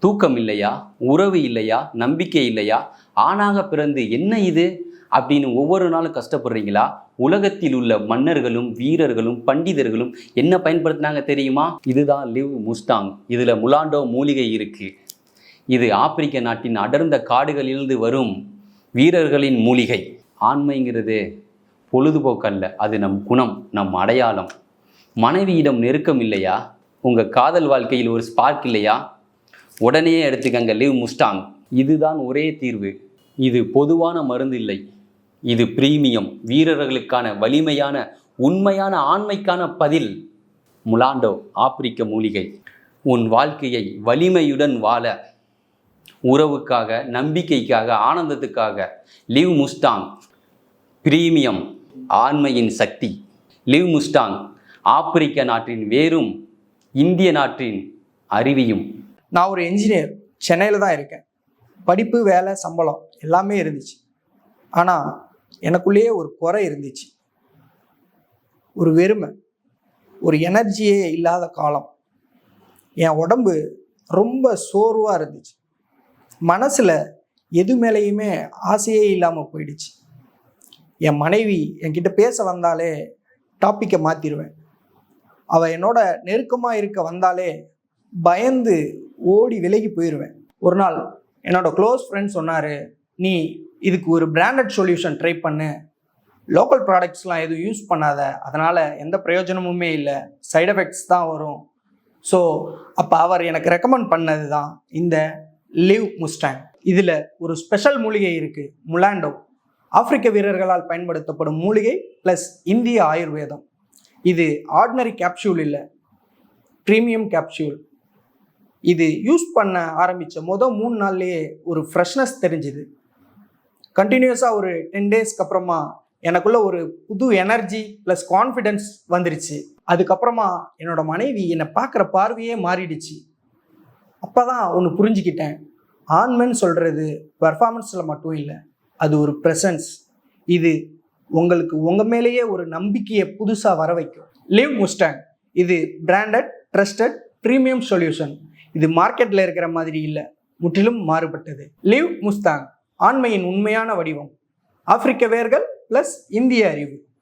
தூக்கம் இல்லையா, உறவு இல்லையா, நம்பிக்கை இல்லையா, ஆணாக பிறந்து என்ன இது அப்படின்னு ஒவ்வொரு நாளும் கஷ்டப்படுறீங்களா? உலகத்தில் உள்ள மன்னர்களும் வீரர்களும் பண்டிதர்களும் என்ன பயன்படுத்தினாங்க தெரியுமா? இதுதான் லிவ் முஸ்டாங். இதுல முலாண்டோ மூலிகை இருக்கு. இது ஆப்பிரிக்க நாட்டின் அடர்ந்த காடுகளிலிருந்து வரும் வீரர்களின் மூலிகை. ஆண்மைங்கிறது பொழுதுபோக்கல்ல, அது நம் குணம், நம் அடையாளம். மனைவியிடம் நெருக்கம் இல்லையா, உங்கள் காதல் வாழ்க்கையில் ஒரு ஸ்பார்க் இல்லையா, உடனே எடுத்துக்கங்க லிவ் முஸ்டாங். இதுதான் ஒரே தீர்வு. இது பொதுவான மருந்து இல்லை, இது பிரீமியம் வீரர்களுக்கான வலிமையான உண்மையான ஆண்மைக்கான பதில். முலாண்டோ ஆப்பிரிக்க மூலிகை. உன் வாழ்க்கையை வலிமையுடன் வாழ, உறவுக்காக, நம்பிக்கைக்காக, ஆனந்தத்துக்காக லிவ் முஸ்டாங். பிரீமியம் ஆண்மையின் சக்தி. லிவ் முஸ்டாங் ஆப்பிரிக்க நாட்டின் வேரும் இந்திய நாட்டின் அருவியும். நான் ஒரு என்ஜினியர், சென்னையில் தான் இருக்கேன். படிப்பு, வேலை, சம்பளம் எல்லாமே இருந்துச்சு. ஆனால் எனக்குள்ளேயே ஒரு குறை இருந்துச்சு, ஒரு வெறுமை, ஒரு எனர்ஜியே இல்லாத காலம். என் உடம்பு ரொம்ப சோர்வாக இருந்துச்சு. மனசில் எது மேலேயுமே ஆசையே இல்லாமல் போயிடுச்சு. என் மனைவி என்கிட்ட பேச வந்தாலே டாப்பிக்கை மாற்றிடுவேன். அவள் என்னோட நெருக்கமாக இருக்க வந்தாலே பயந்து ஓடி விலகி போயிடுவேன். ஒரு நாள் என்னோட க்ளோஸ் ஃப்ரெண்ட் சொன்னார், நீ இதுக்கு ஒரு பிராண்டட் சொல்யூஷன் ட்ரை பண்ணு, லோக்கல் ப்ராடக்ட்ஸ்லாம் எதுவும் யூஸ் பண்ணாத, அதனால் எந்த பிரயோஜனமுமே இல்லை, சைடு எஃபெக்ட்ஸ் தான் வரும். ஸோ அப்போ அவர் எனக்கு ரெக்கமெண்ட் பண்ணது தான் இந்த லிவ் முஸ்டாங். இதில் ஒரு ஸ்பெஷல் மூலிகை இருக்குது, முலாண்டோ. ஆப்பிரிக்க வீரர்களால் பயன்படுத்தப்படும் மூலிகை ப்ளஸ் இந்திய ஆயுர்வேதம். இது ஆர்டினரி கேப்சூல் இல்லை, ப்ரீமியம் கேப்சூல். இது யூஸ் பண்ண ஆரம்பித்த 3 நாள்லேயே ஒரு ஃப்ரெஷ்னஸ் தெரிஞ்சுது. கண்டினியூஸாக ஒரு 10 டேஸ்க்கு அப்புறமா எனக்குள்ள ஒரு புது எனர்ஜி ப்ளஸ் கான்ஃபிடென்ஸ் வந்துருச்சு. அதுக்கப்புறமா என்னோட மனைவி என்னை பார்க்குற பார்வையே மாறிடுச்சு. அப்போ தான் ஒன்று புரிஞ்சுக்கிட்டேன், ஆண்மைன்னு சொல்கிறது பெர்ஃபார்மன்ஸில் மட்டும் இல்லை, அது ஒரு ப்ரெசன்ஸ். இது உங்களுக்கு உங்கள் மேலேயே ஒரு நம்பிக்கையை புதுசாக வர வைக்கும். லிவ் முஸ்டாங் இது பிராண்டட், ட்ரஸ்டட், ப்ரீமியம் சொல்யூஷன். இது மார்க்கெட்டில் இருக்கிற மாதிரி இல்லை, முற்றிலும் மாறுபட்டது. லிவ் முஸ்டாங் ஆண்மையின் உண்மையான வடிவம். ஆப்பிரிக்க வேர்கள் ப்ளஸ் இந்திய அறிவு.